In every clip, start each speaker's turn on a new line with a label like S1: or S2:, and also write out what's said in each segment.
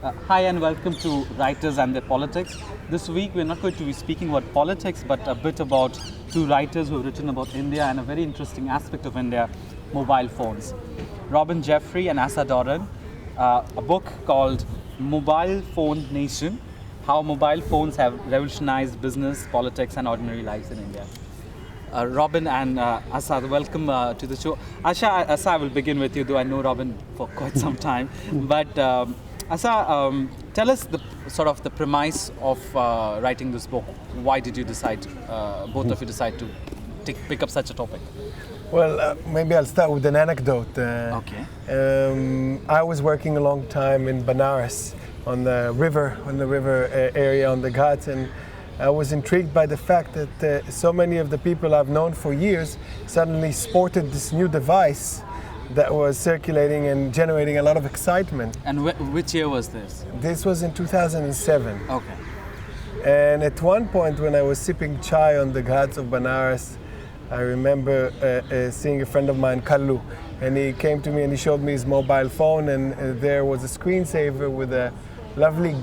S1: Hi and welcome to Writers and Their Politics. This week we're not going to be speaking about politics but a bit about two writers who have written about India and a very interesting aspect of India, mobile phones. Robin Jeffrey and Assa Doron, a book called Mobile Phone Nation, How Mobile Phones Have Revolutionized Business, Politics and Ordinary Lives in India. Robin and Assa, welcome to the show. Assa, I will begin with you, though I know Robin for quite some time. But Assa, tell us the premise of writing this book. Why did you decide, both of you decide to pick up such a topic?
S2: Well, maybe I'll start with an anecdote.
S1: Okay.
S2: I was working a long time in Banaras on the river area on the Ghats, and I was intrigued by the fact that so many of the people I've known for years suddenly sported this new device that was circulating and generating a lot of excitement.
S1: And which year was this?
S2: This was in 2007.
S1: Okay.
S2: And at one point when I was sipping chai on the Ghats of Banaras, I remember seeing a friend of mine, Kallu, and he came to me and he showed me his mobile phone, and there was a screensaver with a lovely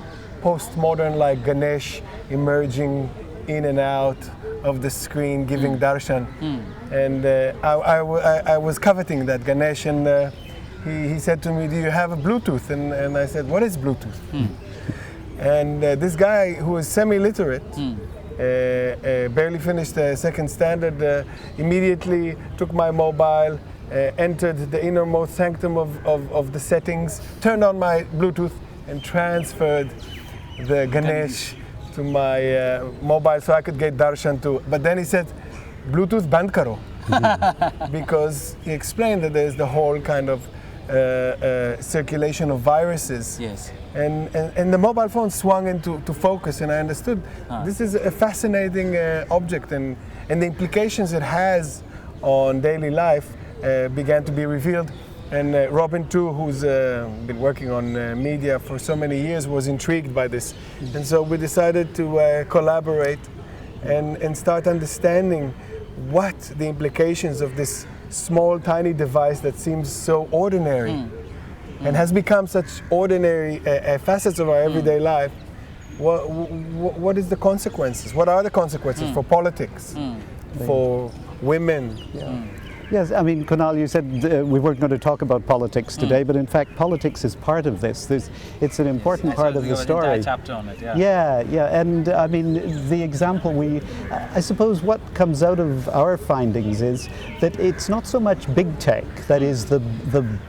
S2: postmodern like Ganesh emerging in and out of the screen giving darshan. And I was coveting that Ganesh, and he said to me, do you have a Bluetooth? And I said, what is Bluetooth? And this guy who was semi-literate, barely finished the second standard, immediately took my mobile, entered the innermost sanctum of the settings, turned on my Bluetooth and transferred the Ganesh to my mobile so I could get darshan too. But then he said, Bluetooth band karo. Because he explained that there's the whole kind of circulation of viruses.
S1: Yes.
S2: And the mobile phone swung into focus, and I understood this is a fascinating object, and the implications it has on daily life began to be revealed. And Robin too, who's been working on media for so many years, was intrigued by this. And so we decided to collaborate and start understanding what the implications of this small, tiny device that seems so ordinary and has become such ordinary facets of our everyday life. What is the consequences? What are the consequences for politics, for women?
S3: Yes, I mean, Kunal, you said we weren't going to talk about politics today, but in fact, politics is part of this. It's an important part of the story.
S1: An entire chapter on it, yeah.
S3: Yeah, and I mean, the example I suppose what comes out of our findings is that it's not so much big tech, that is the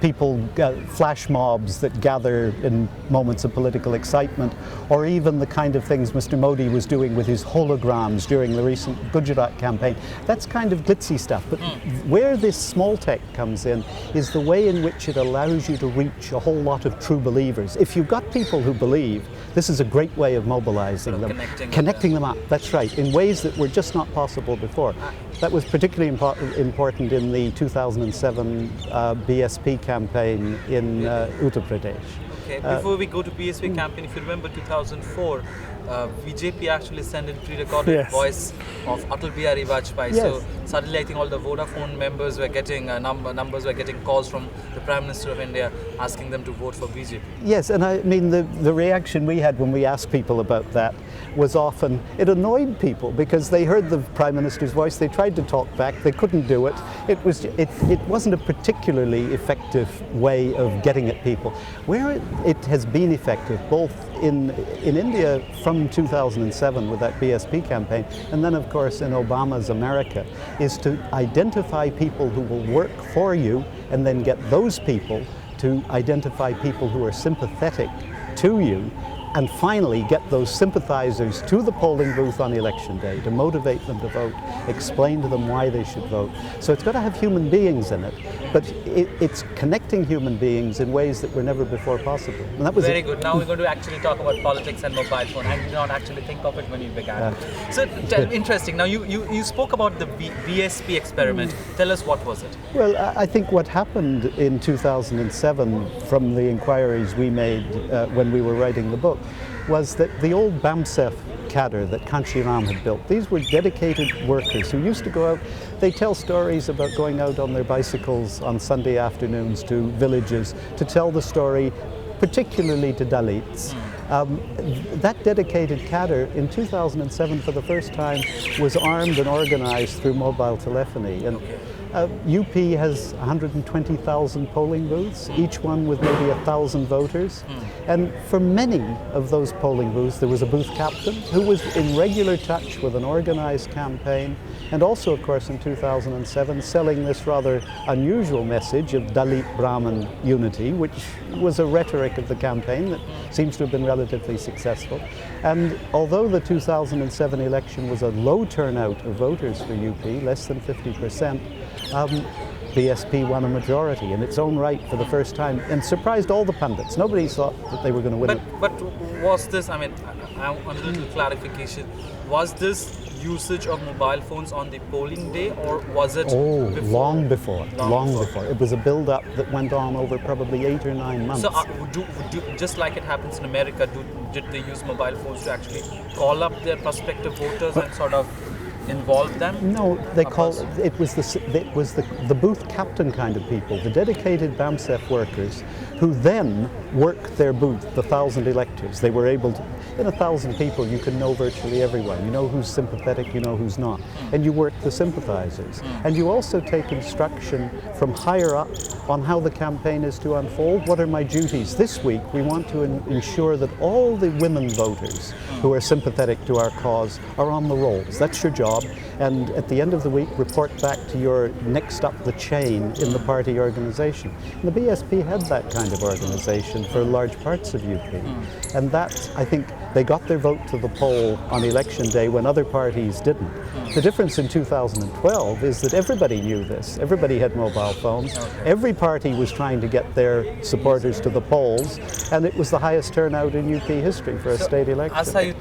S3: people, flash mobs that gather in moments of political excitement, or even the kind of things Mr. Modi was doing with his holograms during the recent Gujarat campaign. That's kind of glitzy stuff, but where this small tech comes in is the way in which it allows you to reach a whole lot of true believers. If you've got people who believe, this is a great way of mobilizing them, connecting them up, that's right, in ways that were just not possible before. That was particularly important in the 2007 BSP campaign in Uttar Pradesh.
S1: Okay, before we go to BSP campaign, if you remember 2004, BJP actually sent in pre-recorded voice of Atal Bihari Vajpayee. So suddenly I think all the Vodafone members were getting numbers were getting calls from the Prime Minister of India asking them to vote for BJP. Yes,
S3: and I mean the reaction we had when we asked people about that was often, it annoyed people because they heard the Prime Minister's voice, they tried to talk back, they couldn't do it. It wasn't a particularly effective way of getting at people. Where it has been effective, both in India from 2007 with that BSP campaign, and then of course in Obama's America, is to identify people who will work for you and then get those people to identify people who are sympathetic to you, and finally get those sympathizers to the polling booth on election day to motivate them to vote, explain to them why they should vote. So it's got to have human beings in it, but it's connecting human beings in ways that were never before possible. And that was
S1: very good. Now we're going to actually talk about politics and mobile phone. I did not actually think of it when you began. So interesting. Now you spoke about the BSP experiment. Tell us, what was it?
S3: Well, I think what happened in 2007 from the inquiries we made when we were writing the book was that the old BAMSEF cadre that Kanchi Ram had built, these were dedicated workers who used to go out. They tell stories about going out on their bicycles on Sunday afternoons to villages to tell the story particularly to Dalits. That dedicated cadre in 2007 for the first time was armed and organized through mobile telephony. And UP has 120,000 polling booths, each one with maybe 1,000 voters. And for many of those polling booths, there was a booth captain who was in regular touch with an organized campaign, and also, of course, in 2007, selling this rather unusual message of Dalit Brahmin unity, which was a rhetoric of the campaign that seems to have been relatively successful. And although the 2007 election was a low turnout of voters for UP, less than 50%, BSP won a majority in its own right for the first time and surprised all the pundits. Nobody thought that they were going to win it.
S1: But was this, I mean, I want a little clarification, was this usage of mobile phones on the polling day, or was it before?
S3: Long before. It was a build-up that went on over probably 8 or 9 months.
S1: So just like it happens in America, did they use mobile phones to actually call up their prospective voters and sort of involve them?
S3: No, it was the booth captain kind of people, the dedicated BAMSEF workers, who then worked their booth, the 1,000 electors. They were able to, in 1,000 people, you can know virtually everyone. You know who's sympathetic, you know who's not. And you work the sympathizers. And you also take instruction from higher up on how the campaign is to unfold. What are my duties? This week, we want to ensure that all the women voters who are sympathetic to our cause are on the rolls. That's your job. And at the end of the week, report back to your next up the chain in the party organization. And the BSP had that kind of organization for large parts of UP. And that, I think, they got their vote to the poll on election day when other parties didn't. The difference in 2012 is that everybody knew this. Everybody had mobile phones. Every party was trying to get their supporters to the polls, and it was the highest turnout in UP history for a state election.
S1: Assa,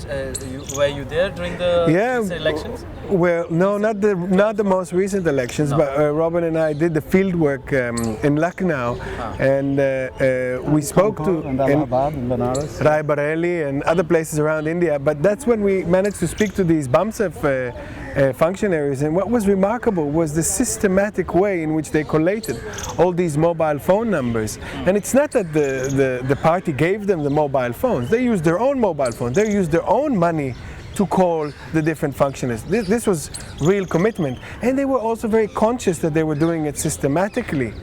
S1: were you there during the elections?
S2: Well, no, not the most recent elections, but Robin and I did the field work in Lucknow, and we spoke to
S3: Allahabad and Banaras,
S2: Rai Bareli and other places around India. But that's when we managed to speak to these BAMSEF functionaries, and what was remarkable was the systematic way in which they collated all these mobile phone numbers. And it's not that the party gave them the mobile phones. They used their own mobile phones. They used their own money to call the different functionaries. This was real commitment. And they were also very conscious that they were doing it systematically.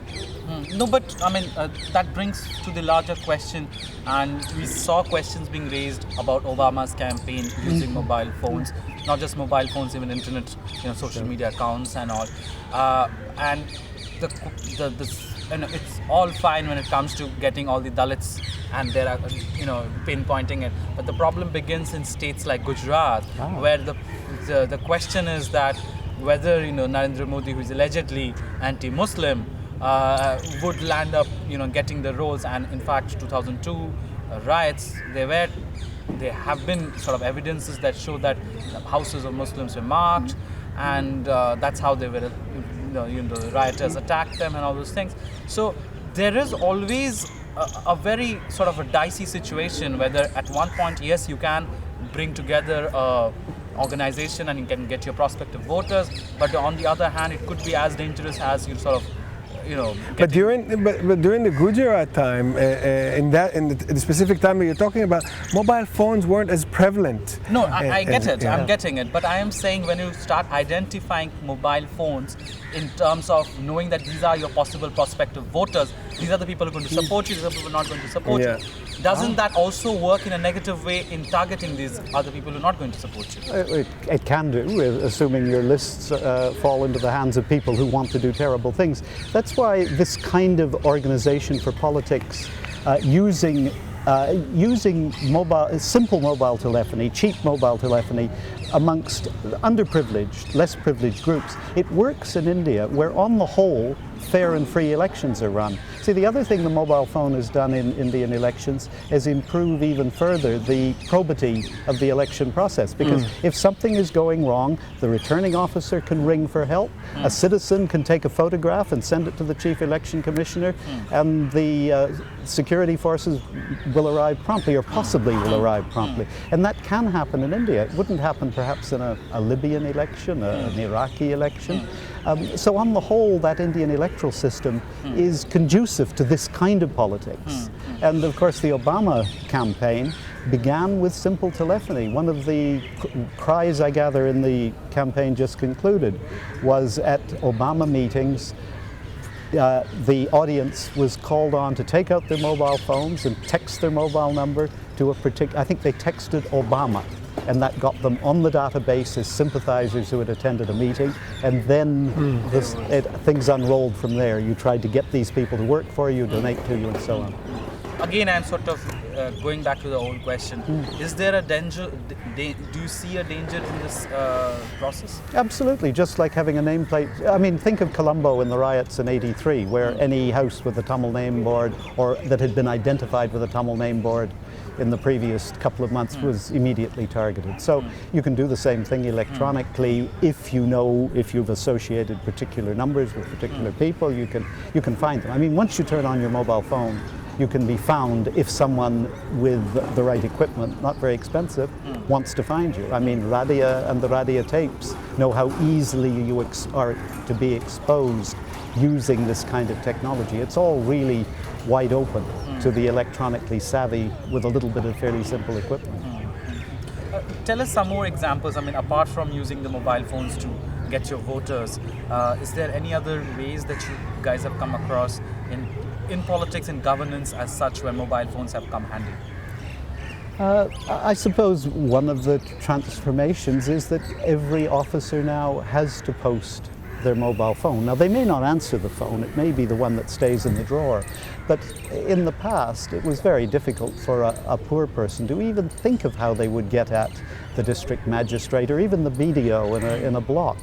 S1: No, but I mean, that brings to the larger question, and we saw questions being raised about Obama's campaign using mobile phones, not just mobile phones, even internet, social media accounts and all. And it's all fine when it comes to getting all the Dalits and they're pinpointing it. But the problem begins in states like Gujarat, where the question is that whether Narendra Modi, who is allegedly anti-Muslim, would land up getting the roles. And in fact, 2002 riots, there have been sort of evidences that show that houses of Muslims were marked, and that's how they were, the rioters attacked them and all those things. So there is always a very sort of a dicey situation, whether at one point, yes, you can bring together a organization and you can get your prospective voters, but on the other hand, it could be as dangerous as you sort of
S2: but during the Gujarat time, in the specific time that you're talking about, mobile phones weren't as prevalent.
S1: No, I get it. Yeah. I'm getting it. But I am saying when you start identifying mobile phones in terms of knowing that these are your possible prospective voters, these are the people who are going to support you, these are the people who are not going to support you. Doesn't that also work in a negative way in targeting these other people who are not going to support you?
S3: It can do, assuming your lists fall into the hands of people who want to do terrible things. That's why this kind of organization for politics using simple mobile telephony, cheap mobile telephony amongst underprivileged, less privileged groups, it works in India, where on the whole fair and free elections are run. See, the other thing the mobile phone has done in Indian elections is improve even further the probity of the election process, because if something is going wrong, the returning officer can ring for help, a citizen can take a photograph and send it to the chief election commissioner, and the security forces will arrive promptly, or possibly will arrive promptly. And that can happen in India. It wouldn't happen perhaps in a Libyan election, an Iraqi election. So on the whole, that Indian electoral system is conducive to this kind of politics. And of course the Obama campaign began with simple telephony. One of the cries, I gather, in the campaign just concluded was at Obama meetings, the audience was called on to take out their mobile phones and text their mobile number to a particular, I think they texted Obama, and that got them on the database as sympathizers who had attended a meeting, and then things unrolled from there. You tried to get these people to work for you, donate to you, and so on.
S1: Again, I'm sort of going back to the old question. Is there a danger, do you see a danger in this process?
S3: Absolutely, just like having a nameplate. I mean, think of Colombo in the riots in '83, where any house with a Tamil name board or that had been identified with a Tamil name board in the previous couple of months was immediately targeted. So you can do the same thing electronically if you know, if you've associated particular numbers with particular people, you can find them. I mean, once you turn on your mobile phone, you can be found if someone with the right equipment, not very expensive, wants to find you. I mean, Radia and the Radia tapes know how easily you are to be exposed using this kind of technology. It's all really wide open to the electronically savvy with a little bit of fairly simple equipment.
S1: Tell us some more examples. I mean, apart from using the mobile phones to get your voters, is there any other ways that you guys have come across in politics and governance as such where mobile phones have come handy?
S3: I suppose one of the transformations is that every officer now has to post their mobile phone. Now, they may not answer the phone, it may be the one that stays in the drawer, but in the past it was very difficult for a poor person to even think of how they would get at the district magistrate or even the BDO in a block.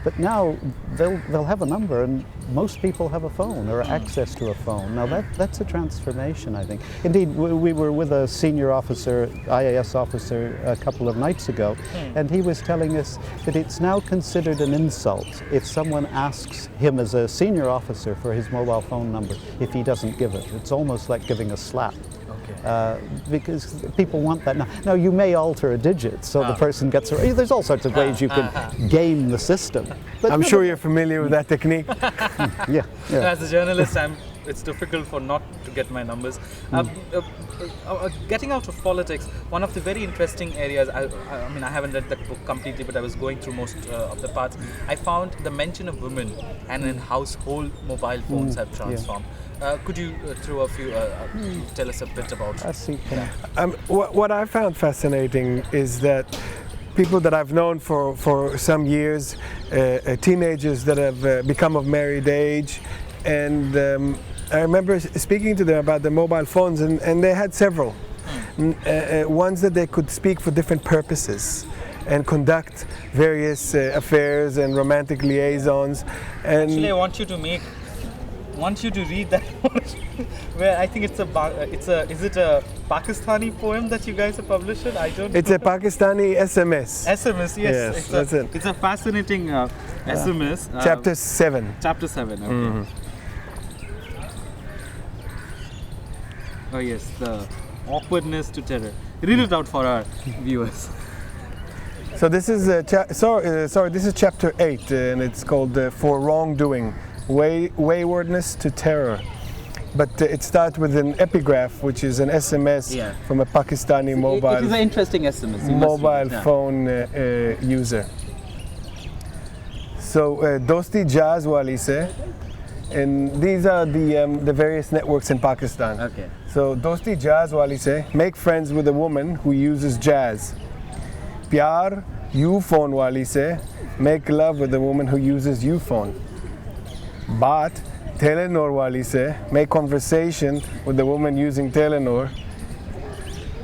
S3: But now they'll have a number, and most people have a phone or access to a phone. Now that's a transformation, I think. Indeed, we were with a senior officer, IAS officer, a couple of nights ago, and he was telling us that it's now considered an insult if someone asks him as a senior officer for his mobile phone number if he doesn't give it. It's almost like giving a slap. Because people want that now. Now you may alter a digit so the person gets it. There's all sorts of ways you can game the system. But
S2: I'm sure you're familiar with that technique.
S3: Yeah.
S1: As a journalist, it's difficult for not to get my numbers. Getting out of politics, one of the very interesting areas, I mean, I haven't read that book completely, but I was going through most of the parts. I found the mention of women and in household mobile phones have transformed. Could you throw a few, tell us a bit about that?
S2: What I found fascinating is that people that I've known for some years, teenagers that have become of married age, and I remember speaking to them about the mobile phones, and they had several. Ones that they could speak for different purposes and conduct various affairs and romantic liaisons. And
S1: actually, I want you to read that one, where I think is it a Pakistani poem that you guys have published? I don't know.
S2: It's a Pakistani SMS.
S1: SMS, yes.
S2: That's it.
S1: It's a fascinating SMS.
S2: Chapter 7.
S1: Chapter 7, okay.
S2: Mm-hmm.
S1: Oh yes, the awkwardness to terror. Read it out for our viewers.
S2: So this is this is chapter 8, and it's called For Wrongdoing. Waywardness to terror, but it starts with an epigraph, which is an SMS from a Pakistani mobile.
S1: It is an interesting SMS.
S2: Mobile phone user. So Dosti Jazz Wali se, and these are the various networks in Pakistan.
S1: Okay.
S2: So Dosti Jazz Wali se, make friends with a woman who uses jazz. Pyar U-phone wali se, make love with a woman who uses U-phone. Baat Telenor wali se, make conversation with the woman using Telenor.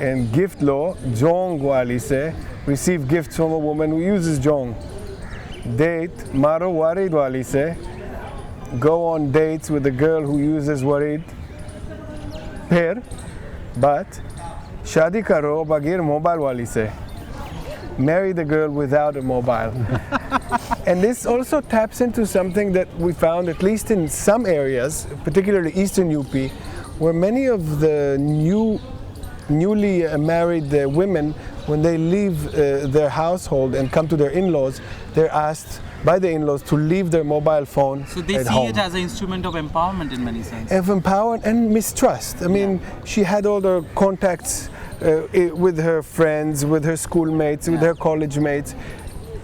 S2: And gift lo Jong wali se, receive gifts from a woman who uses Jong. Date Maro Warid wali se, go on dates with a girl who uses Warid. Phir but Shadi karo bagir mobile wali se, marry the girl without a mobile. And this also taps into something that we found, at least in some areas, particularly Eastern UP, where many of the newly married women, when they leave their household and come to their in-laws, they're asked, by the in-laws to leave their mobile phone
S1: So they
S2: at
S1: see
S2: home.
S1: it as an instrument of empowerment in many senses.
S2: Of empowerment and mistrust. I mean, she had all the contacts with her friends, with her schoolmates, with her college mates.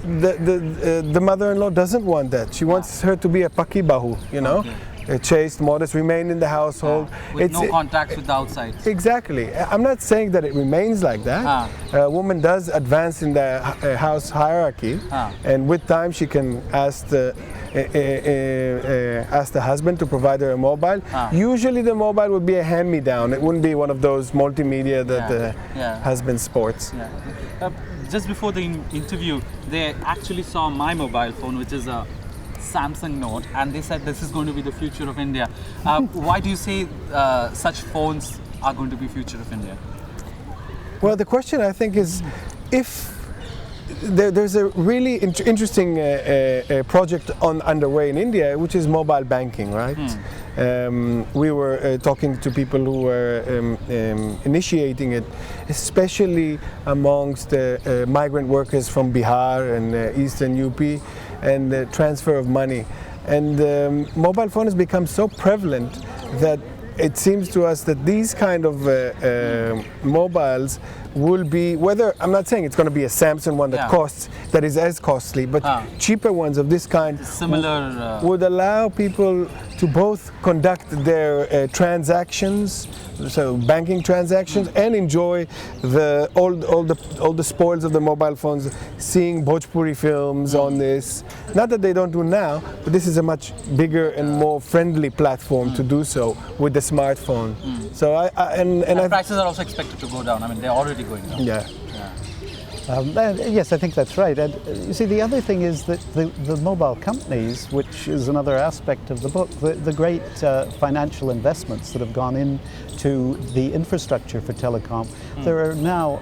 S2: The mother-in-law doesn't want that. She wants her to be a paki bahu, you know, chaste, modest, remain in the household.
S1: With no contact with the outside.
S2: Exactly. I'm not saying that it remains like that. A woman does advance in the house hierarchy, and with time she can ask the husband to provide her a mobile. Usually the mobile would be a hand-me-down. It wouldn't be one of those multimedia that the husband sports.
S1: Just before the interview, they actually saw my mobile phone, which is a Samsung Note, and they said this is going to be the future of India. Why do you say such phones are going to be future of India?
S2: Well, the question I think is, if there's a really interesting project underway in India, which is mobile banking, right? We were talking to people who were initiating it, especially amongst migrant workers from Bihar and Eastern UP, and the transfer of money. And mobile phone has become so prevalent that it seems to us that these kind of mobiles will be, whether, I'm not saying it's going to be a Samsung one that is as costly, but cheaper ones of this kind
S1: similar
S2: would allow people to both conduct their transactions, so banking transactions, and enjoy all the spoils of the mobile phones, seeing Bhojpuri films on this. Not that they don't do now, but this is a much bigger and more friendly platform to do so with the smartphone. So and
S1: prices are also expected to go down. I mean, they're already going down.
S3: Yes, I think that's right. And you see, the other thing is that the mobile companies, which is another aspect of the book, the great financial investments that have gone into the infrastructure for telecom, there are now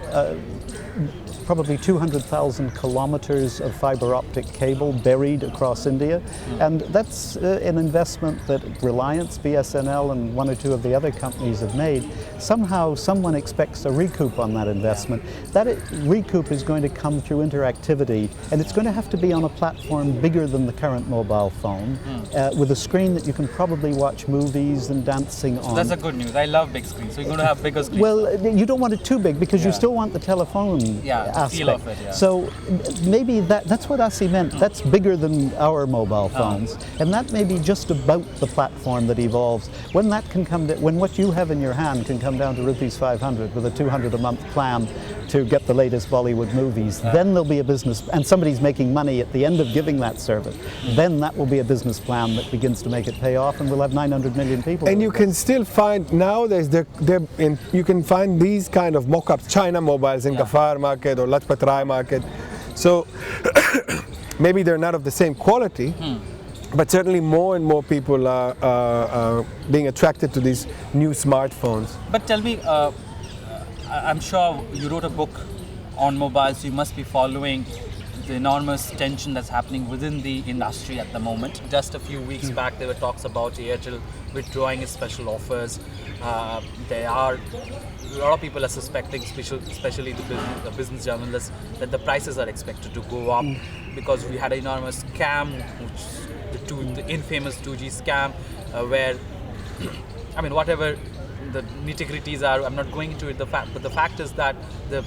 S3: probably 200,000 kilometers of fiber optic cable buried across India, and that's an investment that Reliance, BSNL, and one or two of the other companies have made. Somehow someone expects a recoup on that investment. That recoup is going to come through interactivity, and it's going to have to be on a platform bigger than the current mobile phone, with a screen that you can probably watch movies and dancing on.
S1: That's a good news. I love big screens. So you're going to have bigger screens.
S3: Well, you don't want it too big because you still want the telephone aspect.
S1: Feel of it,
S3: So maybe that's what Asi meant. That's bigger than our mobile phones, and that may be just about the platform that evolves. When that can come, when what you have in your hand can come down to rupees 500 with a 200 a month plan to get the latest Bollywood movies, then there'll be a business, and somebody's making money at the end of giving that service. Then that will be a business plan that begins to make it pay off, and we'll have 900 million people.
S2: And you can still find nowadays you can find these kind of mock-ups, China mobiles in Gafar market or Lajpat Rai market. So maybe they're not of the same quality, but certainly more and more people are being attracted to these new smartphones.
S1: But tell me, I'm sure you wrote a book on mobiles, so you must be following the enormous tension that's happening within the industry at the moment. Just a few weeks back, there were talks about Airtel withdrawing its special offers. There are a lot of people are suspecting, especially the business journalists, that the prices are expected to go up because we had an enormous scam, the infamous 2G scam, where, I mean, whatever the nitty-gritties are, I'm not going into it. But the fact is that the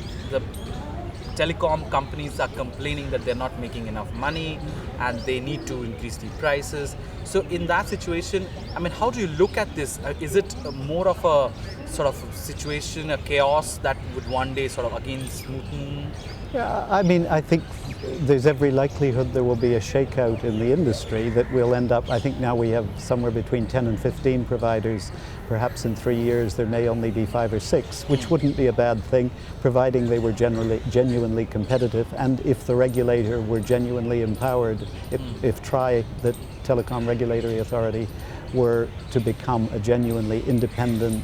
S1: telecom companies are complaining that they're not making enough money and they need to increase the prices. So in that situation, I mean, how do you look at this? Is it more of a sort of situation, a chaos that would one day sort of again smoothen?
S3: Yeah, I mean, I think there's every likelihood there will be a shakeout in the industry that will end up, I think now we have somewhere between 10 and 15 providers. Perhaps in 3 years there may only be 5 or 6, which wouldn't be a bad thing, providing they were genuinely competitive, and if the regulator were genuinely empowered, if TRAI, the Telecom Regulatory Authority, were to become a genuinely independent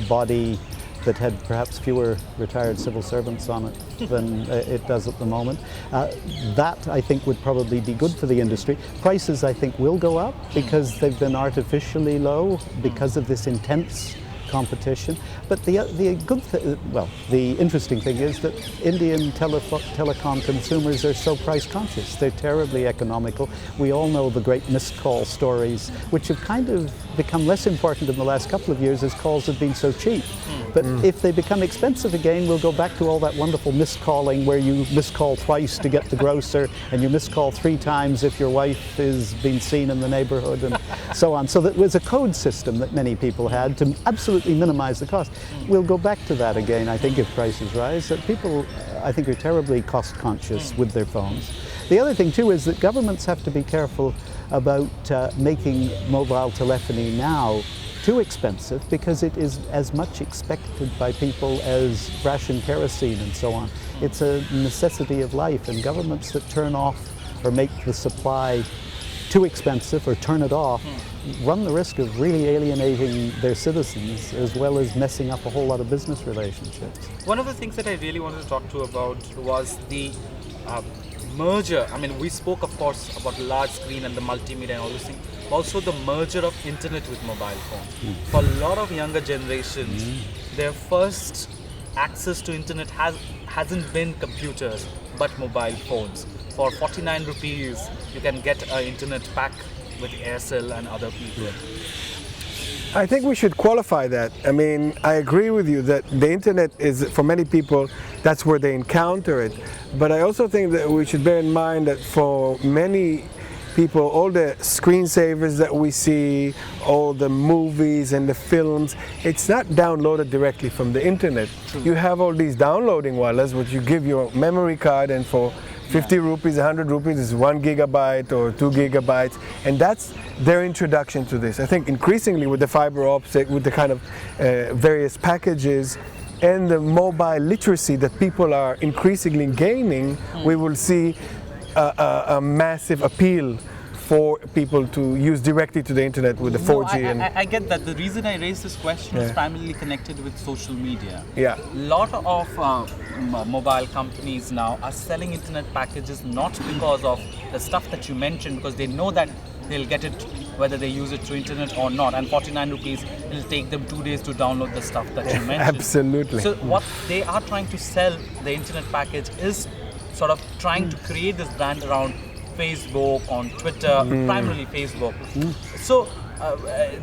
S3: body that had perhaps fewer retired civil servants on it than it does at the moment. That, I think, would probably be good for the industry. Prices, I think, will go up because they've been artificially low because of this intense competition. But the good well, the interesting thing is that Indian telecom consumers are so price conscious. They're terribly economical. We all know the great missed call stories, which have kind of become less important in the last couple of years as calls have been so cheap. But if they become expensive again, we'll go back to all that wonderful miscalling where you miscall twice to get the grocer and you miscall 3 times if your wife is being seen in the neighborhood and so on. So that was a code system that many people had to absolutely minimize the cost. We'll go back to that again, I think, if prices rise. That people, I think, are terribly cost conscious with their phones. The other thing too is that governments have to be careful about making mobile telephony now too expensive, because it is as much expected by people as ration kerosene and so on. It's a necessity of life, and governments that turn off or make the supply too expensive or turn it off run the risk of really alienating their citizens as well as messing up a whole lot of business relationships.
S1: One of the things that I really wanted to talk to about was the merger. I mean, we spoke, of course, about large screen and the multimedia and all those things. Also, the merger of internet with mobile phone. For a lot of younger generations, their first access to internet hasn't been computers, but mobile phones. For 49 rupees, you can get an internet pack with Aircel and other people.
S2: I think we should qualify that. I mean, I agree with you that the internet is, for many people, that's where they encounter it. But I also think that we should bear in mind that for many people, all the screensavers that we see, all the movies and the films, it's not downloaded directly from the internet. You have all these downloading wallahs, which you give your memory card, and for 50 rupees, 100 rupees is 1 gigabyte or 2 gigabytes, and that's their introduction to this. I think increasingly with the fiber optic, with the kind of various packages and the mobile literacy that people are increasingly gaining, we will see a massive appeal for people to use directly to the internet with the 4G.
S1: I get that. The reason I raised this question is primarily connected with social media.
S2: Yeah.
S1: A lot of mobile companies now are selling internet packages not because of the stuff that you mentioned, because they know that they'll get it whether they use it through internet or not, and 49 rupees, it'll take them 2 days to download the stuff that you mentioned.
S2: Absolutely.
S1: So what they are trying to sell, the internet package, is sort of trying to create this brand around Facebook, on Twitter, primarily Facebook. So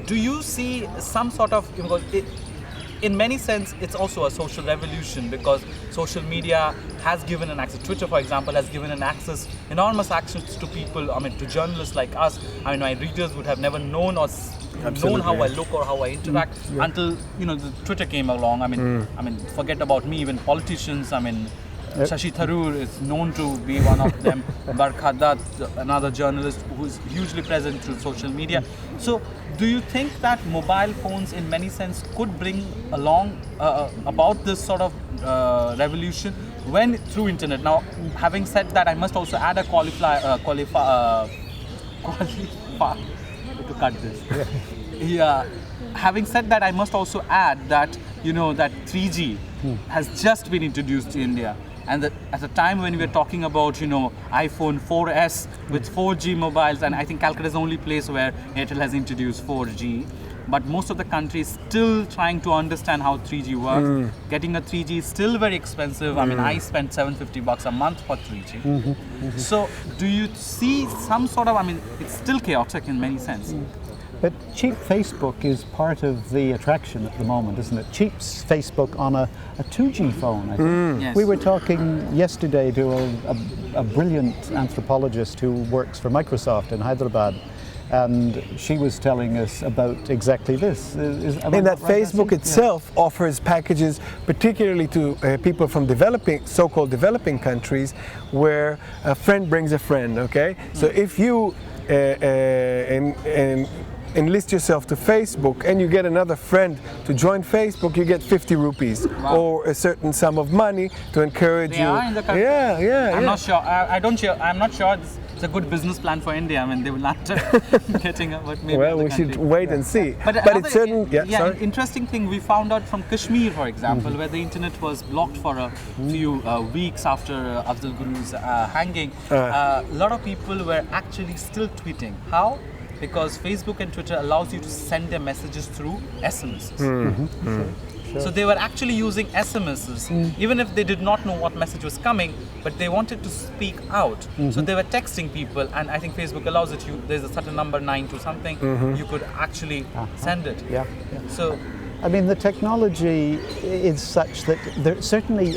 S1: do you see some sort of, in many sense, it's also a social revolution, because social media has given an access. Twitter, for example, has given an access, enormous access to people, to journalists like us. My readers would have never known or known how I look or how I interact until, the Twitter came along. Forget about me, even politicians, Shashi Tharoor is known to be one of them. Barkha Dutt, another journalist who is hugely present through social media. So, do you think that mobile phones, in many sense, could bring along about this sort of revolution when through internet? Now, having said that, I must also add a to cut this. Yeah. Having said that, I must also add that that 3G has just been introduced to India. And that at a time when we are talking about, iPhone 4S with 4G mobiles, and I think Calcutta is the only place where Airtel has introduced 4G. But most of the countries still trying to understand how 3G works. Getting a 3G is still very expensive. I spent $750 a month for 3G. So do you see some sort of, it's still chaotic in many sense.
S3: But cheap Facebook is part of the attraction at the moment, isn't it? Cheap Facebook on a 2G phone, I think.
S1: Yes.
S3: We were talking yesterday to a brilliant anthropologist who works for Microsoft in Hyderabad, and she was telling us about exactly this.
S2: Facebook itself offers packages, particularly to people from so-called developing countries, where a friend brings a friend, okay? So if you enlist yourself to Facebook and you get another friend to join Facebook, you get 50 rupees or a certain sum of money to encourage you.
S1: They are in the country.
S2: I'm
S1: not sure. I'm not sure it's a good business plan for India. They will not getting up, but maybe.
S2: Well, we should wait and see.
S1: But
S2: it's certain.
S1: An interesting thing we found out from Kashmir, for example, where the internet was blocked for a few weeks after Afzal Guru's hanging. A lot of people were actually still tweeting. How? because Facebook and Twitter allows you to send their messages through SMSs. So they were actually using SMSs, even if they did not know what message was coming, but they wanted to speak out. So they were texting people, and I think Facebook allows it. There's a certain number, 9 to something, you could actually send it. So,
S3: I mean, the technology is such that there certainly,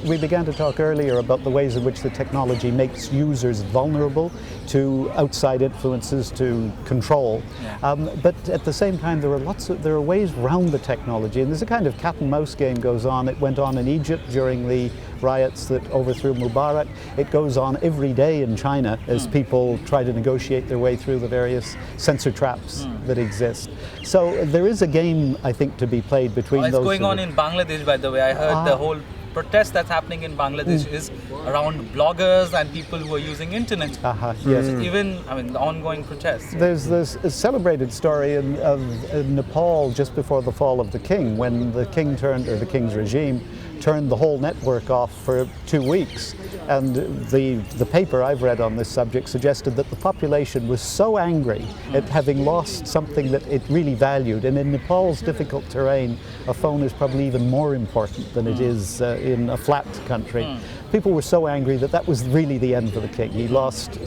S3: we began to talk earlier about the ways in which the technology makes users vulnerable to outside influences, to control. But at the same time, there are ways around the technology, and there's a kind of cat and mouse game goes on. It went on in Egypt during the riots that overthrew Mubarak. It goes on every day in China as people try to negotiate their way through the various censor traps that exist. So there is a game, I think, to be played between those.
S1: It's going on in Bangladesh, by the way. I heard the whole protest that's happening in Bangladesh is around bloggers and people who are using internet.
S3: Yes.
S1: Even, I mean, the ongoing protests.
S3: There's this celebrated story of Nepal just before the fall of the king, when the king turned, or the king's regime, turned the whole network off for 2 weeks. And the paper I've read on this subject suggested that the population was so angry at having lost something that it really valued. And in Nepal's difficult terrain, a phone is probably even more important than it is in a flat country. People were so angry that that was really the end for the king. He lost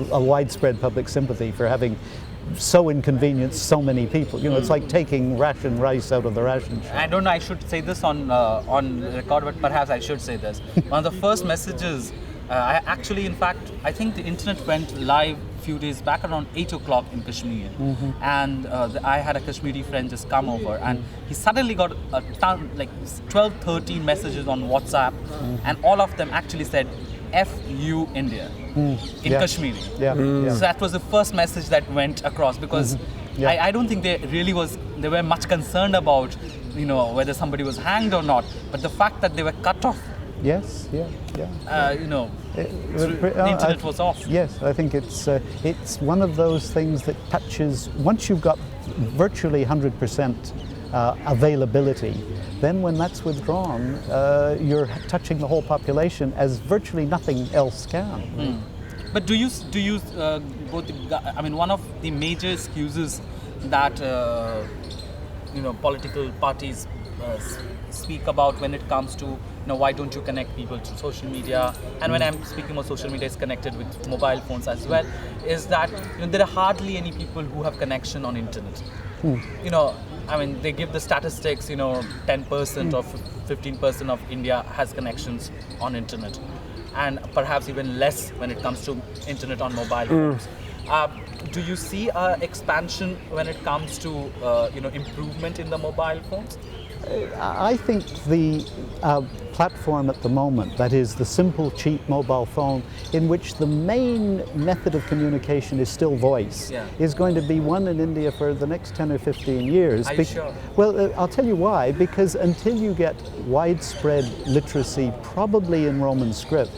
S3: a widespread public sympathy for having so inconvenienced so many people. You know, it's like taking ration rice out of the ration shop.
S1: I don't know, I should say this on record, but perhaps I should say this. One of the first messages, in fact, I think the internet went live a few days back around 8 o'clock in Kashmir. And I had a Kashmiri friend just come over, and he suddenly got a ton, like 12, 13 messages on WhatsApp, and all of them actually said, F-U India. In Kashmiri. So that was the first message that went across, because I don't think they were much concerned about, you know, whether somebody was hanged or not, but the fact that they were cut off.
S3: You know,
S1: the internet was off.
S3: Yes, I think it's one of those things that touches, once you've got virtually 100% availability, then when that's withdrawn, you're touching the whole population as virtually nothing else can.
S1: But do you both? I mean, one of the major excuses that political parties speak about when it comes to, why don't you connect people to social media? And when I'm speaking about social media, it's connected with mobile phones as well. Is that there are hardly any people who have connection on internet. I mean, they give the statistics, 10% or 15% of India has connections on internet, and perhaps even less when it comes to internet on mobile phones. Do you see expansion when it comes to, improvement in the mobile phones?
S3: I think the platform at the moment, that is the simple, cheap mobile phone, in which the main method of communication is still voice, is going to be one in India for the next 10 or 15 years.
S1: Are you sure?
S3: Well, I'll tell you why. Because until you get widespread literacy, probably in Roman script,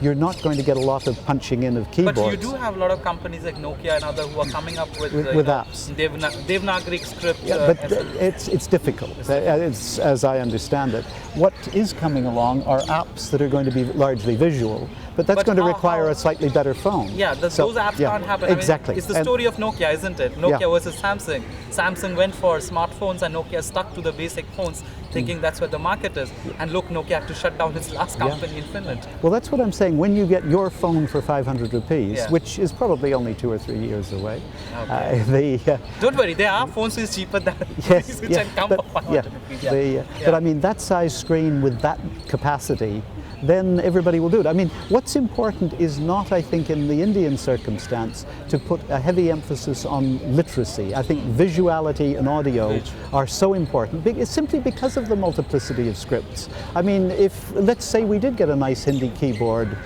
S3: you're not going to get a lot of punching in of keyboards.
S1: But you do have a lot of companies like Nokia and others who are coming up with
S3: apps.
S1: Devanagari script.
S3: But it's difficult, as I understand it. What is coming along are apps that are going to be largely visual, but that's going to require a slightly better phone.
S1: Yeah, those apps can't happen.
S3: Exactly.
S1: I mean, it's the story of Nokia, isn't it? Nokia versus Samsung. Samsung went for smartphones and Nokia stuck to the basic phones, thinking that's where the market is. And look, Nokia had to shut down its last company in Finland.
S3: Well, that's what I'm saying. When you get your phone for 500 rupees, which is probably only 2 or 3 years away,
S1: don't worry, there are phones which are cheaper than these which can come for 500 rupees.
S3: But I mean, that size screen with that capacity, then everybody will do it. I mean, what's important is not, I think, in the Indian circumstance, to put a heavy emphasis on literacy. I think visuality and audio are so important, simply because of the multiplicity of scripts. I mean, if, let's say we did get a nice Hindi keyboard,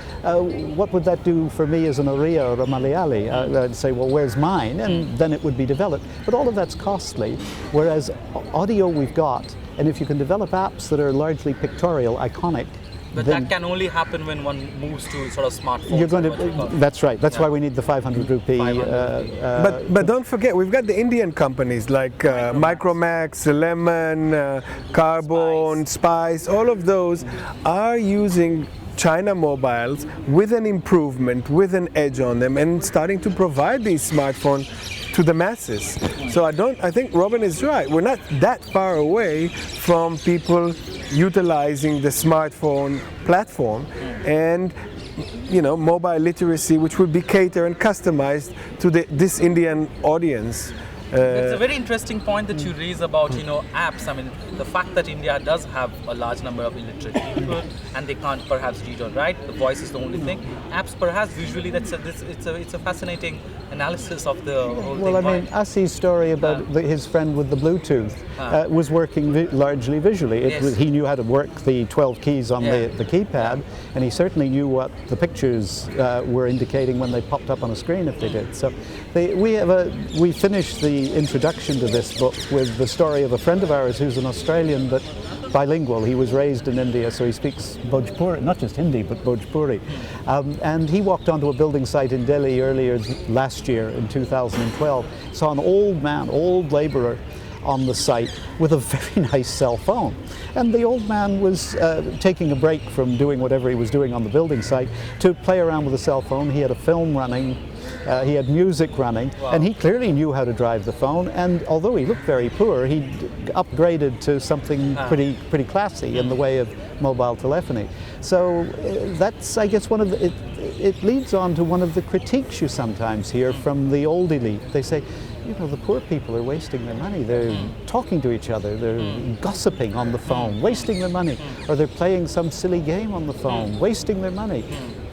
S3: what would that do for me as an Oriya or a Malayali? I'd say, well, where's mine? And then it would be developed. But all of that's costly, whereas audio we've got, and if you can develop apps that are largely pictorial, iconic,
S1: but that can only happen when one moves to sort of smartphones.
S3: You're going to. That's right. That's why we need the 500 rupee.
S2: But don't forget, we've got the Indian companies like Micromax, Lemon, Carbon, Spice. All of those are using China mobiles with an improvement, with an edge on them, and starting to provide these smartphones to the masses. So I think Robin is right. We're not that far away from people utilizing the smartphone platform and mobile literacy, which would be catered and customized to this Indian audience.
S1: It's a very interesting point that you raise about apps. I mean, the fact that India does have a large number of illiterate people and they can't perhaps read or write. The voice is the only thing. Apps, perhaps visually, it's a fascinating analysis of the whole thing.
S3: Well, I mean, Assi's story about his friend with the Bluetooth was working largely visually. He knew how to work the 12 keys on the keypad, and he certainly knew what the pictures were indicating when they popped up on a screen if they did. So we finished the introduction to this book with the story of a friend of ours who's an Australian but bilingual. He was raised in India, so he speaks Bhojpuri, not just Hindi, but Bhojpuri. And he walked onto a building site in Delhi earlier last year in 2012, saw an old labourer on the site with a very nice cell phone. And the old man was taking a break from doing whatever he was doing on the building site to play around with a cell phone. He had a film running, he had music running, and he clearly knew how to drive the phone. And although he looked very poor, he upgraded to something pretty classy in the way of mobile telephony. So that's, I guess, it leads on to one of the critiques you sometimes hear from the old elite. They say, the poor people are wasting their money. They're talking to each other, they're gossiping on the phone, wasting their money, or they're playing some silly game on the phone, wasting their money.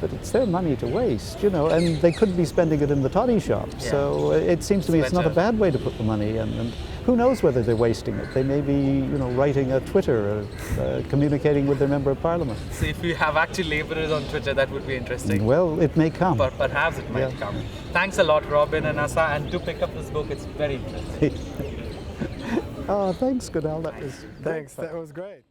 S3: But it's their money to waste, and they could be spending it in the toddy shop. Yeah. So it seems to me it's not a bad way to put the money in. And who knows whether they're wasting it? They may be, writing a Twitter or communicating with their member of parliament.
S1: So if you have actual labourers on Twitter, that would be interesting.
S3: Well, it may come.
S1: But perhaps it might come. Thanks a lot, Robin and Assa, and do pick up this book. It's very interesting.
S3: Oh, thanks, Kunal.
S2: Thanks. That was great.